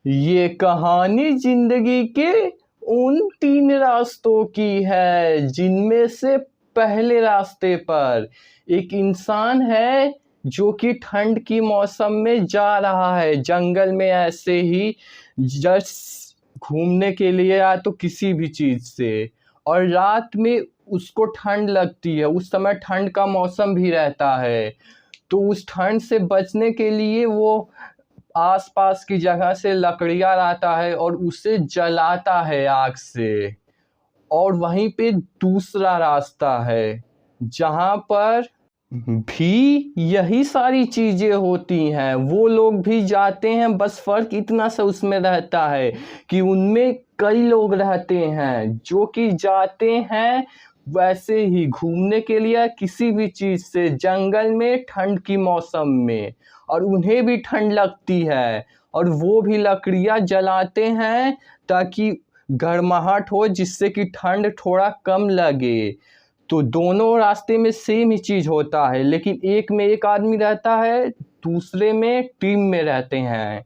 ये कहानी जिंदगी के उन 3 रास्तों की है जिनमें से पहले रास्ते पर एक इंसान है जो कि ठंड की मौसम में जा रहा है जंगल में, ऐसे ही जस्ट घूमने के लिए या तो किसी भी चीज से। और रात में उसको ठंड लगती है, उस समय ठंड का मौसम भी रहता है। तो उस ठंड से बचने के लिए वो आसपास की जगह से लकड़ियाँ लाता है और उसे जलाता है आग से। और वहीं पे दूसरा रास्ता है जहाँ पर भी यही सारी चीजें होती हैं, वो लोग भी जाते हैं, बस फर्क इतना सा उसमें रहता है कि उनमें कई लोग रहते हैं जो कि जाते हैं वैसे ही घूमने के लिए किसी भी चीज से जंगल में ठंड की मौसम में, और उन्हें भी ठंड लगती है और वो भी लकड़ियाँ जलाते हैं ताकि गर्माहट हो, जिससे कि ठंड थोड़ा कम लगे। तो दोनों रास्ते में सेम ही चीज होता है, लेकिन एक में एक आदमी रहता है, दूसरे में टीम में रहते हैं।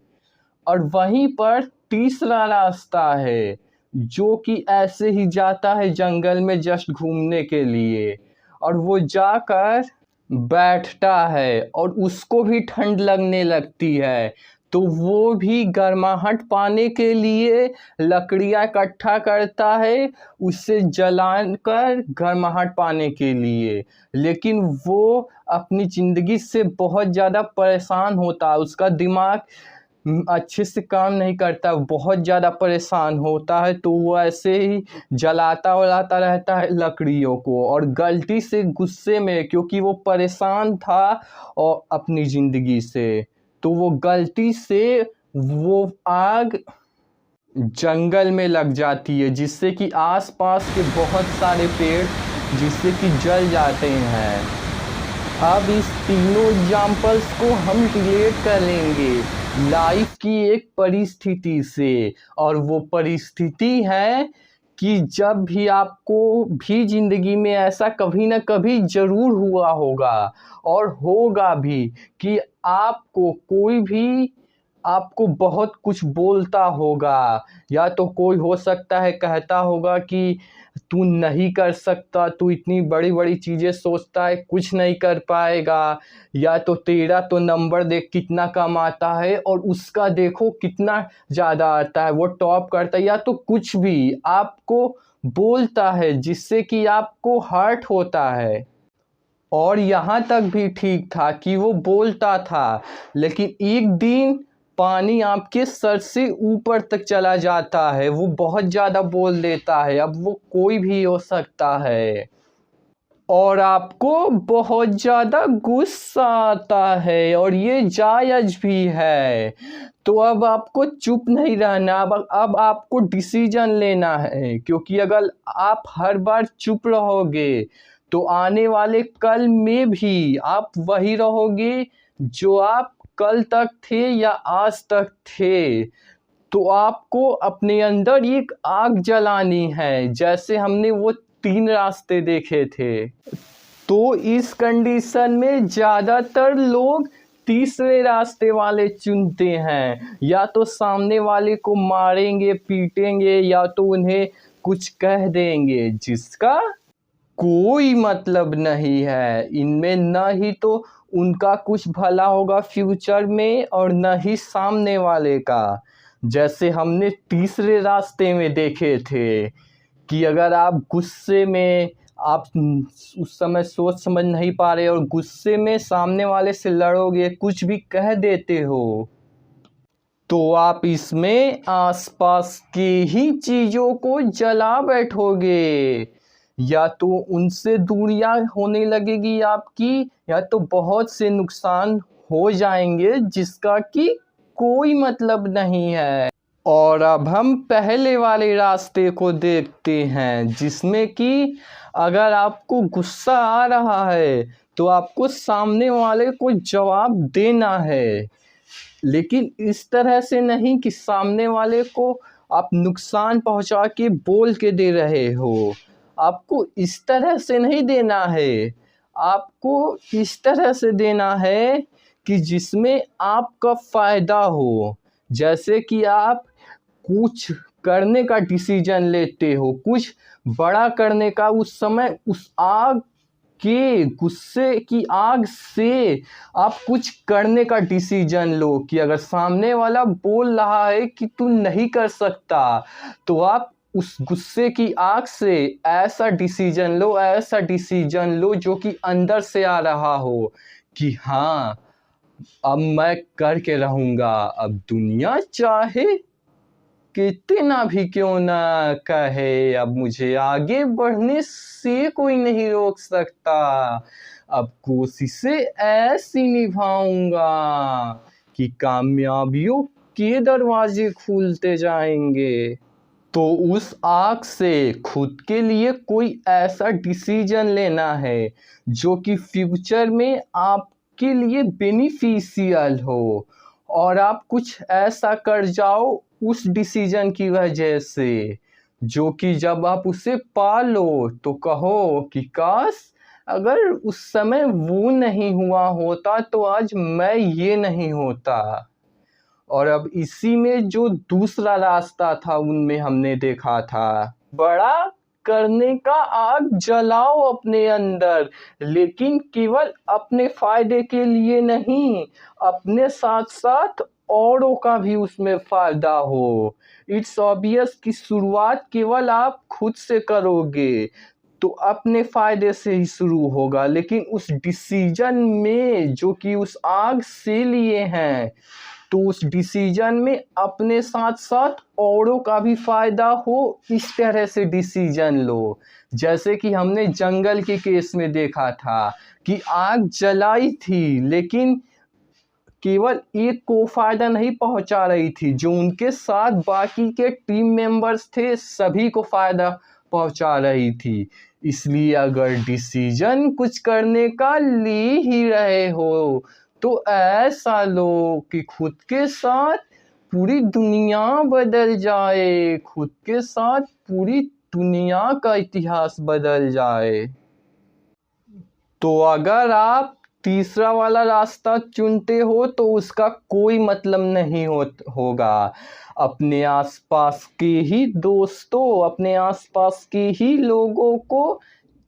और वहीं पर तीसरा रास्ता है जो कि ऐसे ही जाता है जंगल में जस्ट घूमने के लिए, और वो जाकर बैठता है और उसको भी ठंड लगने लगती है। तो वो भी गर्माहट पाने के लिए लकड़ियाँ इकट्ठा करता है, उसे जलाकर गर्माहट पाने के लिए। लेकिन वो अपनी ज़िंदगी से बहुत ज़्यादा परेशान होता है, उसका दिमाग अच्छे से काम नहीं करता, बहुत ज़्यादा परेशान होता है। तो वो ऐसे ही जलाता वलाता रहता है लकड़ियों को, और गलती से गुस्से में, क्योंकि वो परेशान था और अपनी ज़िंदगी से, तो वो गलती से वो आग जंगल में लग जाती है, जिससे कि आसपास के बहुत सारे पेड़ जिससे कि जल जाते हैं। अब इस तीनों एग्जाम्पल्स को हम रिलेट करेंगे लाइफ की एक परिस्थिति से, और वो परिस्थिति है कि जब भी आपको भी ज़िंदगी में ऐसा कभी ना कभी ज़रूर हुआ होगा और होगा भी कि आपको कोई भी आपको बहुत कुछ बोलता होगा, या तो कोई हो सकता है कहता होगा कि तू नहीं कर सकता, तू इतनी बड़ी बड़ी चीज़ें सोचता है, कुछ नहीं कर पाएगा, या तो तेरा तो नंबर देख कितना कम आता है और उसका देखो कितना ज़्यादा आता है, वो टॉप करता है, या तो कुछ भी आपको बोलता है जिससे कि आपको हर्ट होता है। और यहाँ तक भी ठीक था कि वो बोलता था, लेकिन एक दिन पानी आपके सर से ऊपर तक चला जाता है, वो बहुत ज़्यादा बोल देता है, अब वो कोई भी हो सकता है, और आपको बहुत ज़्यादा गुस्सा आता है, और ये जायज़ भी है। तो अब आपको चुप नहीं रहना, अब आपको डिसीजन लेना है, क्योंकि अगर आप हर बार चुप रहोगे तो आने वाले कल में भी आप वही रहोगे जो आप कल तक थे या आज तक थे। तो आपको अपने अंदर एक आग जलानी है, जैसे हमने वो 3 रास्ते देखे थे। तो इस कंडीशन में ज़्यादातर लोग तीसरे रास्ते वाले चुनते हैं, या तो सामने वाले को मारेंगे पीटेंगे, या तो उन्हें कुछ कह देंगे जिसका कोई मतलब नहीं है। इनमें न ही तो उनका कुछ भला होगा फ्यूचर में, और न ही सामने वाले का। जैसे हमने तीसरे रास्ते में देखे थे कि अगर आप गुस्से में, आप उस समय सोच समझ नहीं पा रहे और गुस्से में सामने वाले से लड़ोगे, कुछ भी कह देते हो, तो आप इसमें आसपास की ही चीज़ों को जला बैठोगे, या तो उनसे दूरियां होने लगेगी आपकी, या तो बहुत से नुकसान हो जाएंगे जिसका कि कोई मतलब नहीं है। और अब हम पहले वाले रास्ते को देखते हैं, जिसमें कि अगर आपको गुस्सा आ रहा है तो आपको सामने वाले को जवाब देना है, लेकिन इस तरह से नहीं कि सामने वाले को आप नुकसान पहुंचा के बोल के दे रहे हो। आपको इस तरह से नहीं देना है, आपको इस तरह से देना है कि जिसमें आपका फ़ायदा हो, जैसे कि आप कुछ करने का डिसीजन लेते हो, कुछ बड़ा करने का, उस समय उस आग के गुस्से की आग से आप कुछ करने का डिसीजन लो कि अगर सामने वाला बोल रहा है कि तू नहीं कर सकता, तो आप उस गुस्से की आग से ऐसा डिसीजन लो जो कि अंदर से आ रहा हो कि हाँ, अब मैं करके रहूँगा। अब दुनिया चाहे कितना भी क्यों ना कहे, अब मुझे आगे बढ़ने से कोई नहीं रोक सकता। अब कोशिशें ऐसी निभाऊंगा कि कामयाबियों के दरवाजे खुलते जाएंगे। तो उस आग से खुद के लिए कोई ऐसा डिसीजन लेना है जो कि फ्यूचर में आपके लिए बेनिफिशियल हो, और आप कुछ ऐसा कर जाओ उस डिसीजन की वजह से जो कि जब आप उसे पा लो तो कहो कि काश अगर उस समय वो नहीं हुआ होता तो आज मैं ये नहीं होता। और अब इसी में जो दूसरा रास्ता था उनमें हमने देखा था, बड़ा करने का आग जलाओ अपने अंदर, लेकिन केवल अपने फायदे के लिए नहीं, अपने साथ साथ औरों का भी उसमें फायदा हो। इट्स ऑब्वियस कि शुरुआत केवल आप खुद से करोगे तो अपने फायदे से ही शुरू होगा, लेकिन उस डिसीजन में जो कि उस आग से लिए हैं, तो उस डिसीजन में अपने साथ साथ औरों का भी फायदा हो, इस तरह से डिसीजन लो। जैसे कि हमने जंगल के केस में देखा था कि आग जलाई थी, लेकिन केवल एक को फायदा नहीं पहुंचा रही थी, जो उनके साथ बाकी के टीम मेंबर्स थे सभी को फायदा पहुंचा रही थी। इसलिए अगर डिसीजन कुछ करने का ले ही रहे हो तो ऐसा लो कि खुद के साथ पूरी दुनिया बदल जाए, खुद के साथ पूरी दुनिया का इतिहास बदल जाए। तो अगर आप तीसरा वाला रास्ता चुनते हो तो उसका कोई मतलब नहीं होगा। अपने आसपास के ही दोस्तों, अपने आसपास के ही लोगों को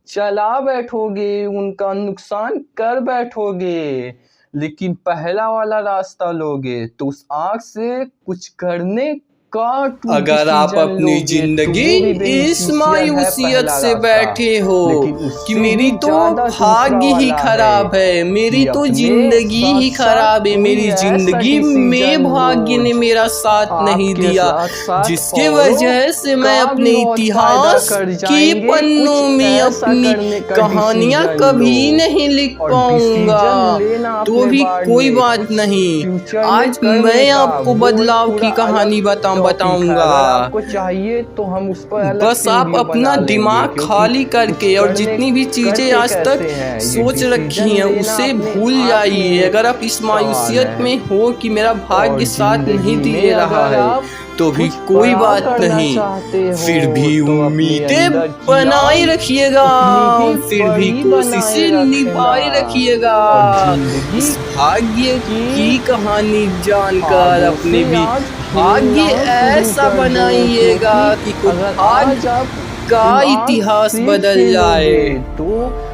चला बैठोगे, उनका नुकसान कर बैठोगे। लेकिन पहला वाला रास्ता लोगे तो उस आग से कुछ करने का अगर आप अपनी जिंदगी इस मायूसियत से बैठे हो कि मेरी तो भाग्य ही खराब है, मेरी तो जिंदगी ही खराब है, मेरी जिंदगी में भाग्य ने मेरा साथ नहीं दिया, जिसके वजह से मैं अपने इतिहास के पन्नों में अपनी कहानियां कभी नहीं लिख पाऊंगा, तो भी कोई बात नहीं। आज मैं आपको बदलाव की कहानी बताऊंगा। आपको चाहिए तो हम उस पर बस आप अपना दिमाग खाली करके और जितनी भी चीजें आज तक सोच रखी हैं उसे भूल जाइए। अगर आप इस मायूसियत में हो कि मेरा भाग्य साथ नहीं दे रहा है तो भी कोई बात नहीं, फिर भी उम्मीदें बनाए रखिएगा, फिर भी कोशिशें निभाए रखिएगा। इस भाग्य की कहानी जानकर अपने भी भाग्य ऐसा बनाइएगा कि आज का इतिहास बदल जाए।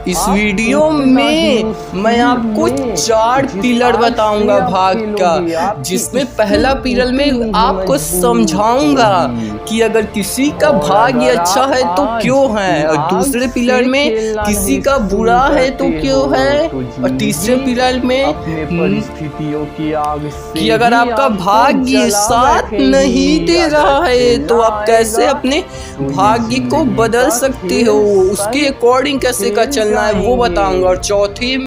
इस वीडियो में मैं आपको 4 पिलर बताऊंगा भाग्य का, जिसमें पहला पिलर में आपको समझाऊंगा कि अगर किसी का भाग्य अच्छा है तो क्यों है, और दूसरे पिलर में किसी का बुरा है तो क्यों है, और तीसरे पिलर में कि अगर आपका भाग्य साथ नहीं दे रहा है तो आप कैसे अपने भाग्य को बदल सकते हो, उसके अकॉर्डिंग कैसे का चलना है वो बताऊंगा। और चौथी